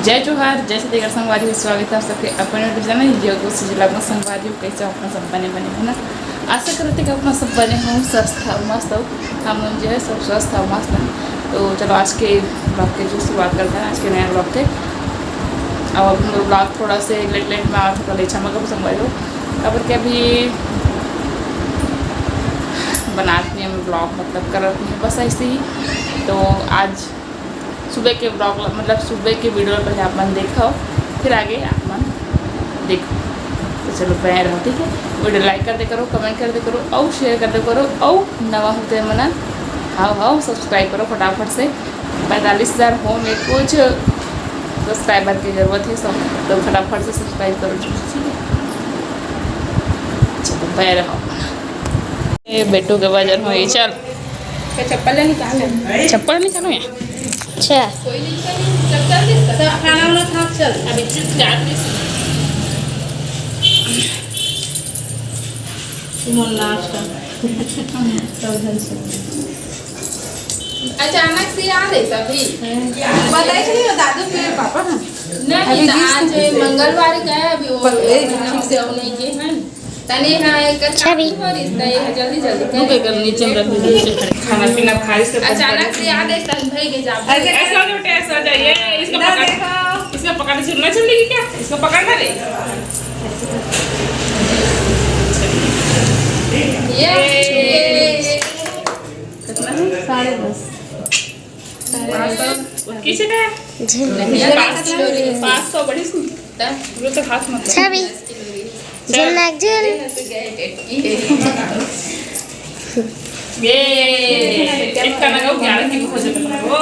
जय जोहार, जय सतीगर संगवारी, स्वागत है आप सबके अपने यूट्यूब चैनल योग से जिला में संगवारी हो। कैसे अपना सब बने है ना। आशा करते कि अपना सब बने हों, स्वस्थ हो, मस्त हो। हम लोग जो है सब स्वस्थ हो, मस्त हैं। तो चलो आज के ब्लॉग के जो शुरुआत करते हैं, आज के नए ब्लॉग के। अब ब्लॉग थोड़ा से लेट में आ चुका ले छमक संगवारी हो अब क्या भी बनाती हैं ब्लॉग, मतलब करती हैं बस ऐसे ही। तो आज सुबह के ब्लॉग मतलब सुबह के वीडियो पहले आप मन देखो, फिर आगे आप मन देखो। तो चलो बने रहो, ठीक है। वीडियो लाइक कर दे करो, कमेंट कर दे करो और शेयर कर दे करो और नवा होते मना हाँ सब्सक्राइब करो फटाफट से। 45,000 हो में कुछ सब्सक्राइबर की ज़रूरत है सब, तो फटाफट से सब्सक्राइब करो, ठीक है। चलो बने रहो। बेटू के वजन हो चल चप्पल चप्पल निकालो यहाँ। अच्छा खाना वाला खा चल अभी अचानक से आ रही सभी बताइए नहीं दादू के पापा नहीं आज मंगलवार का है, अभी वो ठीक से नहीं के हैं तने ना एक अच्छा भी हो रिश्ता है, जल्दी जल्दी कर नीचे रख दे खाना पीना खाई से अचानक से याद है तन भाई के जा ऐसा जो टेस्ट आ जाइए। इसका पकड़ने से ना चलेगी क्या, इसको पकड़ना रे ये कितना है 10:30 किसे का 500 बड़ी सुनता वो तो हाथ मत छवि झुल ये एक का लगाओ 11 की हो जाता वो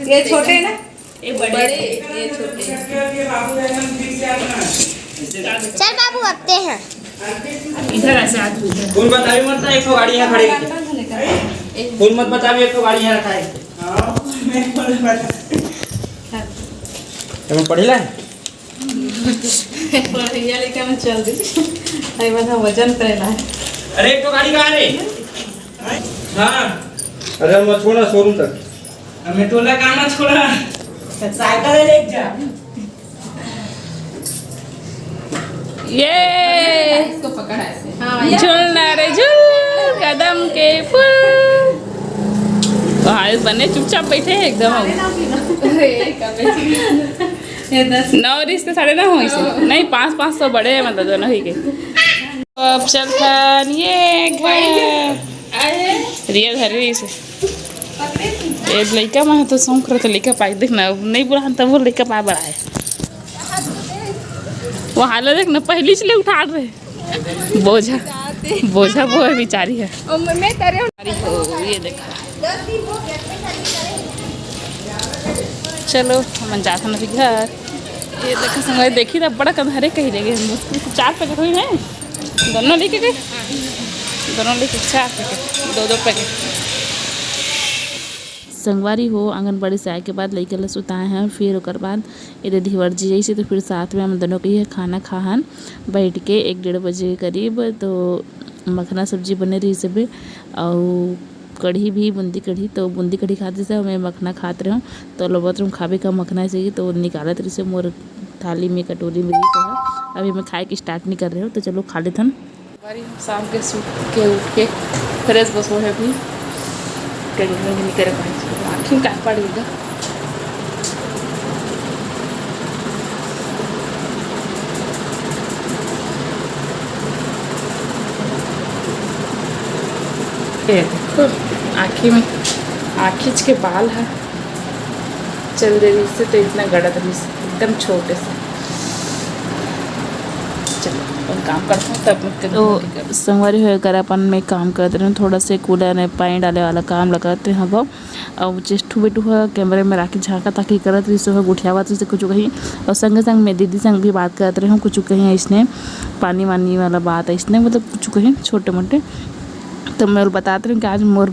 ये छोटे ना ये बड़े ये छोटे। चल बाबू आते हैं इधर ऐसे आज फूल बताइए मत, एक तो गाड़ी यहाँ खड़ी है। फूल मत बताइए, एक तो गाड़ी यहाँ रखा है। तुम पढ़िला पढ़िया लेके हम चल दी आई बता वजन करेला। अरे एक तो गाड़ी कहाँ रे? हाँ अरे मत छोड़ा शोरूम तक, हमें टोला काम ना छोड़ा, साइकिल ले जा। ये इसको पकड़ा ऐसे झूलना रे झूल कदम के फूल। तो हाल बने चुपचाप बैठे हैं एकदम। 9 रिश्ते 9.5 हो इसे नहीं 500 बड़े हैं मतलब दोनों ही के। अब चलता ये घर रियल हरी इसे ये लड़का में तो शौक रहे लड़का पाई देखना नहीं बुरा तब वो लड़का पाए बड़ा है। वो हाल देख ना पहली चले उठा रहे बोझा बोझा वो है बेचारी है। ये देखा चलो हम जाते ना घर। ये देखा संग देखी था बड़ा कंधरे कही ले गए मुश्किल 4 पैकेट हुई है, दोनों लेके गए, दोनों लेके 4 पैकेट 2 पैकेट। संगवारी हो आंगनबाड़ी से आए के बाद लड़के ला सुताए हैं, फिर उसके बाद ये धीवर जी जैसे तो फिर साथ में हम दोनों के ही खाना खाहन बैठ के 1-1:30 बजे के करीब। तो मखना सब्जी बने रही सब और कढ़ी भी बूंदी कढ़ी, तो बूंदी कढ़ी खाते से मैं मखना खाते रहे हूँ। तो लोग तुम खावे का मखना से तो निकालत रही से मोर थाली में कटोरी में कहा अभी मैं खाए की स्टार्ट नहीं कर रहे हो। तो चलो खा लेते हम शाम के सूट के उठ के फ्रेश बस हो है भी नहीं करे आँखी का पड़ेगा। देखो आँखी में आँखीच के बाल है चल दे रही से तो इतना गड़त रही एकदम छोटे से। चलो काम करते हैं तब तो संगवारी होकर अपन में काम करते रहे थोड़ा से कूलर में पानी डाले वाला काम लगाते हैं वो और चेष्टू बेटू है कैमरे में राखी झाँका ताकि करत रही सो गुठियावत से कुछ कहीं और संग संग में दीदी संग भी बात करते रहे हूँ कुछ कहीं इसने पानी वानी वाला बात है इसने मतलब कुछ कहीं छोटे मोटे। तो मैं बताते रही कि आज मोर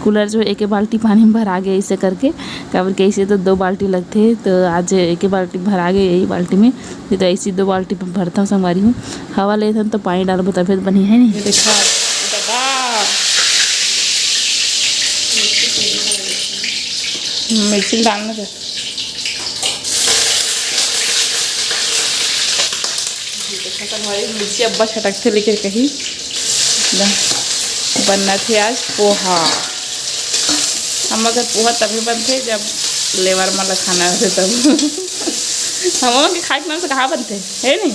कूलर जो एक बाल्टी पानी में भरा गया इसे करके कबर के ऐसे तो 2 बाल्टी लगते हैं, तो आज एक बाल्टी भरा गया यही बाल्टी में, नहीं तो ऐसी 2 बाल्टी भरता हूँ संगवारी हूँ। हवा लेते हैं तो पानी डालो तबियत बनी है नहीं। देखा मिर्ची डालना था हमारी मिर्ची अब्बा छटकते लेकर कहीं बनना थे आज पोहा। हम अगर पोहा तभी बनते जब लेवर वाला खाना होते तब हम के खाए के नाम से कहाँ बनते है नहीं,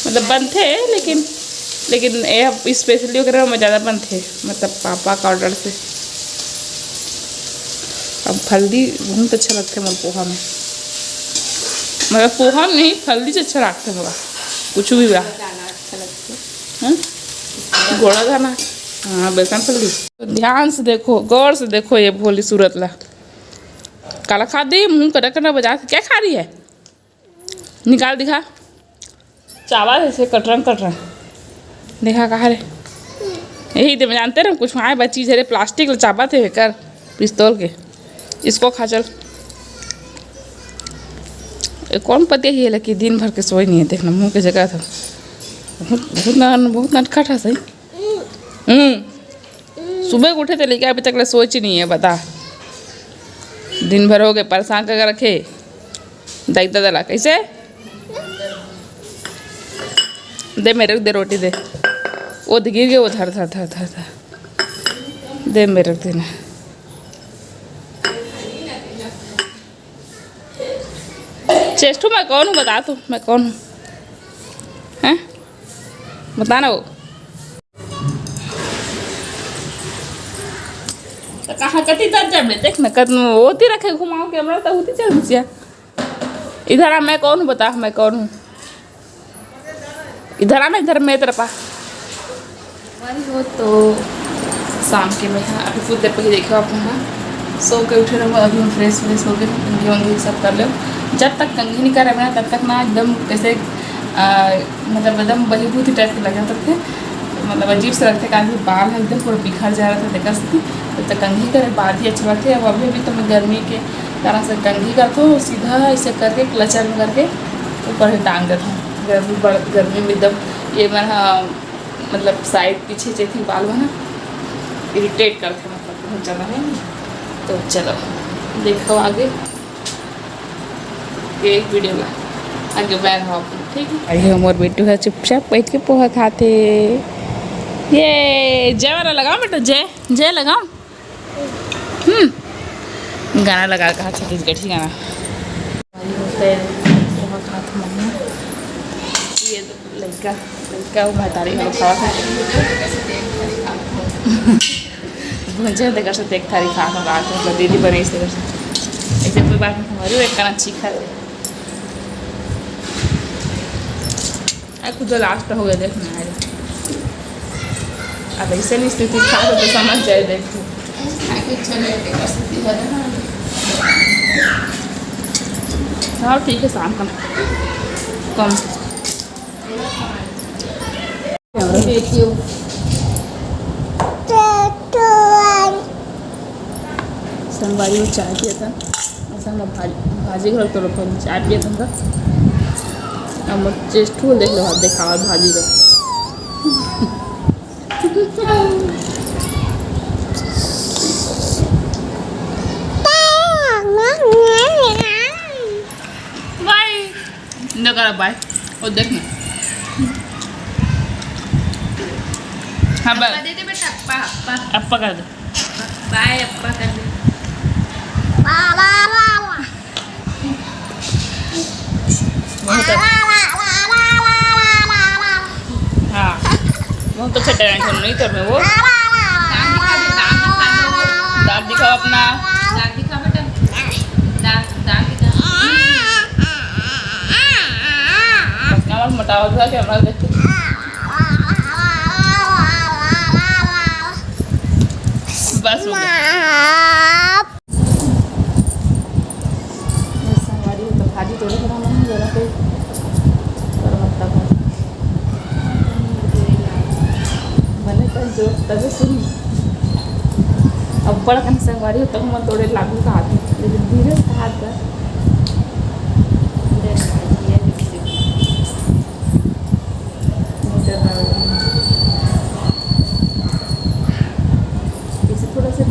मतलब बनते लेकिन ये स्पेशली वगैरह में ज़्यादा बनते मतलब पापा का ऑर्डर से। अब हल्दी बहुत अच्छा लगता है मोर पोहा में, मगर पोहा में नहीं हल्दी से अच्छा लगता है मोरा कुछ भी बा अच्छा लगता है गोड़ा दाना। हाँ बेसन फल्दी। तो ध्यान से देखो, गौर से देखो ये भोली सूरत ला काला खा दी मुँह कटा कटा बजा के क्या खा रही है, निकाल दिखा चावल ऐसे कटरन देखा कहा रे यही तो जानते रहे कुछ आए बच्ची चीज़ है प्लास्टिक चाबा थे कर पिस्तौल के इसको खा चल। कौन पति ही है कि दिन भर के सोई नहीं है, देखना मुँह की जगह था बहुत नटखट है सही। सुबह को उठे थे लेकिन अभी तक सोच ही नहीं है, बता दिन भर हो गए परेशान करके रखे। दाई दादा कैसे दे मेरे दे रोटी दे, वो गिर गए वो धर धर धर धर धर दे मेरे रख देना। चेष्टू मैं कौन हूँ बता तू, मैं कौन हूँ हैं बता ना। वो तो कहाँ कटी तर जब देख ना कद होती रखे घुमाओ कैमरा तो होती चल दिया। इधर आ मैं कौन हूँ बता, मैं कौन हूँ इधर आ ना, इधर मैं तेरे पास हो। तो शाम के मैं अभी कुछ देर पहले देखो आप सो के उठे रहो, अभी हम फ्रेश व्रेश हो गए कंघी वंघी सब कर लो। जब तक कंघी नहीं कर रहे तब तक ना एकदम कैसे मतलब एकदम बहिभूत टाइप के लग जाते थे, मतलब अजीब से लगते काफ़ी बाल है एकदम पूरा बिखर जा रहा था देखा सकती। तब तक कंघी करे बाद ही अच्छे लगते। अब अभी तो मैं गर्मी के कारण से कंघी करता हूँ सीधा ऐसे करके क्लचर में करके ऊपर ही टांग देता हूँ। गर्मी में एकदम ये मेरा मतलब साइड पीछे जैसे बाल बना इरिटेट करते मतलब बहुत ज़्यादा है। तो चलो देखो आगे एक वीडियो में आगे बैठ हो ठीक है। आइए हमारे बेटू है चुपचाप बैठ के पोहा खाते। ये जय वाला लगाओ बेटा, जय जय लगाओ। गाना लगा कहा छत्तीसगढ़ी गाना पोहा खाते मम्मा। ये लड़का वो महतारी लोग खावा भुंजे देकर से देख थारी खा रात मतलब दीदी बने इस देकर से ऐसे कोई बात नहीं हमारी एक काना चीखा खुद लास्ट हो गया देखना है। अब ऐसे नहीं स्थिति खा तो समझ जाए देखो हाँ ठीक है शाम का कम संगवारी में चाय पिया था ऐसा हम भाजी घर तो चाय पिया था उनका। अब चेस्ट को देख लो हाथ देखा भाजी का बाय बाय और देखना हाँ बाय दे दे बेटा अप्पा अप्पा अप्पा कर दे बाय अप्पा कर दे हाँ बहुत अच्छा टेंशन नहीं कर मैं वो दांत दिखाओ अपना दांत दिखाओ बेटा दांत मटाओ था कि हमारा देखते बस हो गया हमारी तो भाजी थोड़ी बनाना है जरा कोई मैंने कल जो तभी सुनी अब बड़ा कहीं संगवारी हो तब मैं थोड़े लागू का हाथ लेकिन धीरे से हाथ कर थोड़ा सा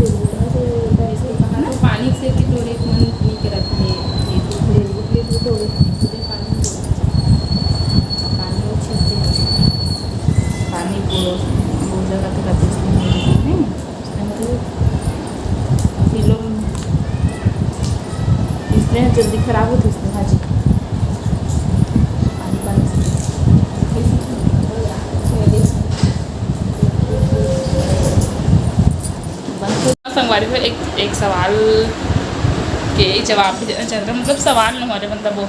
पानी से कि थोड़े मन पी के रखते हैं ये तो थोड़े पानी अच्छे से इसलिए जल्दी खराब होती इसलिए। हाँ जी संगवारी में एक सवाल के जवाब भी देना चाहता हूँ। मतलब सवाल नहीं हमारे मतलब वो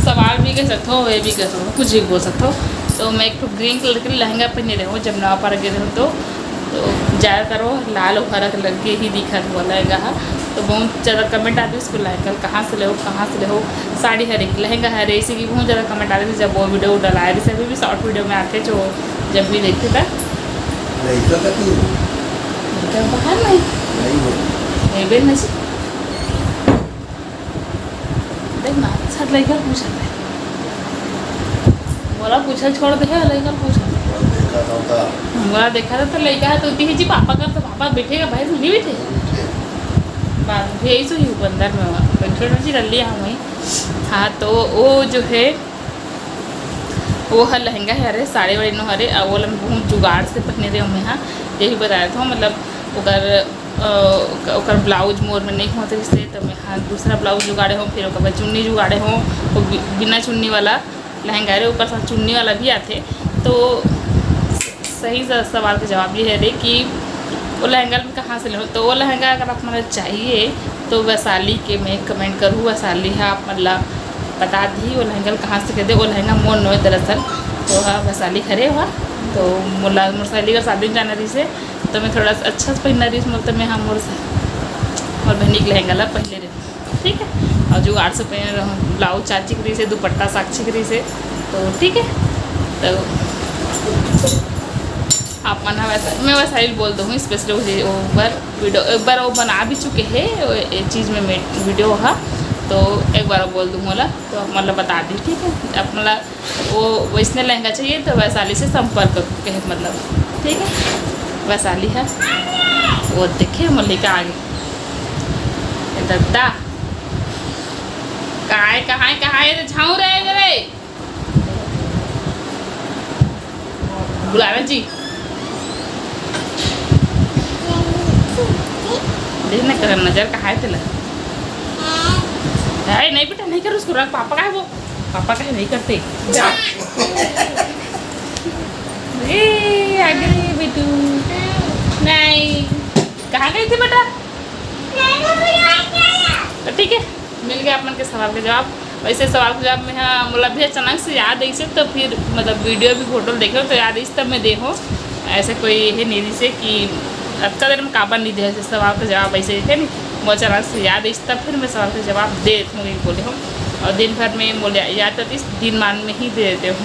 सवाल भी कह सकते हो, वे भी कह सकते हो, कुछ भी बोल सकते हो। तो मैं एक तो ग्रीन कलर के लहंगा पहने रही हूँ जब नवा पर गए तो ज़्यादातर वो लाल और हरा कलर के ही दिखा हुआ लहंगा है। तो बहुत ज़्यादा कमेंट आते उसको लहंगा कहाँ से ले हो, कहाँ से ले हो। साड़ी हरे लहंगा हरे, इसी की बहुत ज़्यादा कमेंट आते थे जब वो वीडियो डलाए थे। अभी भी शॉर्ट वीडियो में आते जो जब भी देखते थे बाहर नहीं बेल नहीं देख ना छठ लड़का पूछा बोला पूछा छोड़ दे लड़का पूछा बोला देखा था तो लड़का है तो जी पापा का तो पापा बैठेगा भाई नहीं बैठे बाद में यही सो ही अंदर में बैठे जी रल लिया वहीं। हाँ तो वो जो है वो है लहंगा है अरे साड़ी वाड़ी नो हरे वो बहुत जुगाड़ से पहने रहे हमें। हाँ यही बताया था मतलब ओकर ब्लाउज मोर में नहीं होते इससे तो मैं हाँ दूसरा ब्लाउज जुगाड़े हों, फिर ओकर चुन्नी जुगाड़े हों, वो बिना चुन्नी वाला लहंगा है ऊपर साथ चुन्नी वाला भी आते। तो सही सवाल का जवाब ये है रे कि वो लहंगा में कहाँ से ले। तो वो लहंगा अगर आप मतलब चाहिए तो वैशाली के मैं कमेंट करूँ, वैशाली है आप मतलब बता दी वो लहंगा कहाँ से कर दे। वो लहंगा मोर नो दरअसल तो हाँ वैशाली खरे हुआ तो मुला मोरसाली का शादी में जाना रही से तो मैं थोड़ा सा अच्छा से पहना रही मतलब मैं हाँ मोर बहनी के लहंगा ला पहले रही ठीक है। और जो 800 पहन रहा हूँ ब्लाउज चाची करी से दुपट्टा साक्षी करी से तो ठीक है। तो आप मना वैसा मैं वैसा ही बोल दूँगी स्पेशली एक बार वो बना भी चुके हैं एक चीज़ में वीडियो है तो एक बार बोल दूँ बोला तो मतलब बता दी ठीक है। अब मतलब वो वैसने लहंगा चाहिए तो वैशाली से संपर्क कहे मतलब ठीक है। वैशाली है वो देखे मल्लिका आगे दद्दा कहाँ है झाऊ रहे रे बुलावे जी देखना कर नजर कहाँ है तेला नहीं बेटा नहीं कर उसको रख पापा का है वो पापा का है नहीं करते आगे बेटू नहीं कहाँ गई थी बेटा तो ठीक है मिल गया अपन के सवाल का जवाब। वैसे सवाल का जवाब में हाँ मतलब भी अचानक से याद आई से तो फिर मतलब वीडियो भी फोटो देखे तो याद इस तब मैं देखो ऐसे कोई है नहीं से कि अच्छा देर में काबा नहीं दे सवाल का जवाब ऐसे है नहीं वो अचानक से याद इस तब फिर मैं सवाल का जवाब दे देती हूँ बोले हूँ और दिन भर में बोले याद करती दिन मान में ही दे देते हूँ।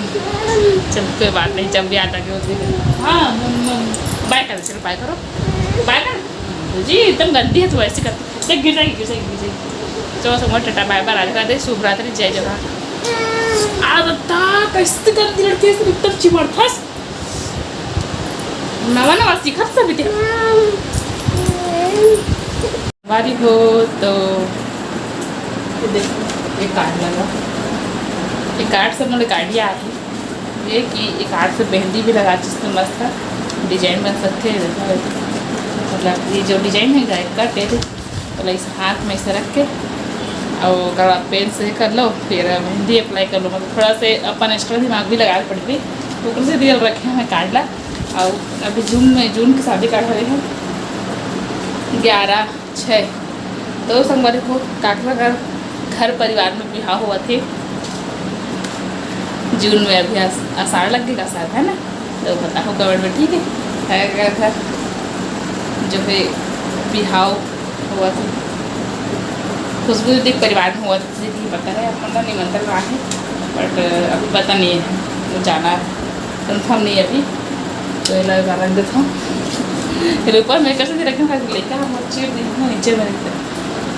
चल कोई बात नहीं जब भी याद आके होती हाँ बाय कर चलो बाय करो बाय कर जी एकदम गंदी है तो ऐसे करती गिर जाएगी चलो समझ टाटा बाय बाय राधिका दे शुभ रात्रि जय जगह आता कैसे गंदी लड़की है एकदम चिमड़ फंस नवा सीखत सब बेटे हमारी हो तो देखो एक कार्ड लगा एक कार्ड से मुझे गाड़ियाँ आई ये कि एक कार्ड से मेहंदी भी लगा जिसमें मस्त था डिजाइन बन सकते हैं मतलब ये जो डिजाइन है गाय का टेढ़ तो इस हाथ में इसे रख के और अगर आप पेन से कर लो फिर मेहंदी अप्लाई कर लो मतलब थोड़ा से अपन एक्स्ट्रा दिमाग भी लगाना पड़ती तो ऊपर से रियल रखे हमें कार्ड ला। और अभी जून की शादी काट रहे हैं 11/6 तो संगवारी को काटवा का घर परिवार में ब्याह हुआ थे जून में अभी आषाढ़ लगेगा शायद है ना तो बताओ कमेंट में ठीक है घर जो है बिहाव हुआ था खुशबू दीदी परिवार में हुआ था जैसे पता है अपना निमंत्रण रहा है बट अभी पता नहीं है वो जाना कन्फर्म नहीं है अभी तो ये लगा रख देता हूँ ऊपर मैं कैसे रखना लेकर हम चिड़ नीचे में रखते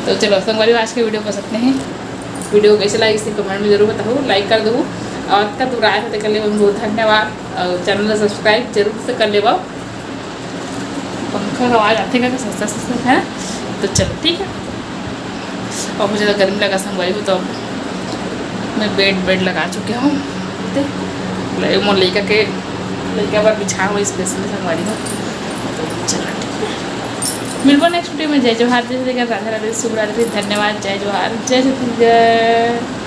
तो चलो संगवारी आज के वीडियो पसंद सकते हैं वीडियो कैसे लगा इसे कमेंट में जरूर बताओ लाइक कर दो और का तो राय होते कर ले बहुत धन्यवाद और चैनल सब्सक्राइब जरूर से कर ले पंखा का आवाज़ आते का सस्ता है तो चलो ठीक है। और मुझे तो गर्मी लगा संगवारी हो तो मैं बेड लगा चुके हूँ मोर लड़का पर बिछा हुआ स्पेशली संगवारी का तो चलो ठीक है। मिलबो नेक्स्ट वीडियो में। जय जोहार, जय श्री राधे राधे, शुभ रात्रि, धन्यवाद, जय जोहार, जय छत्तीसगढ़।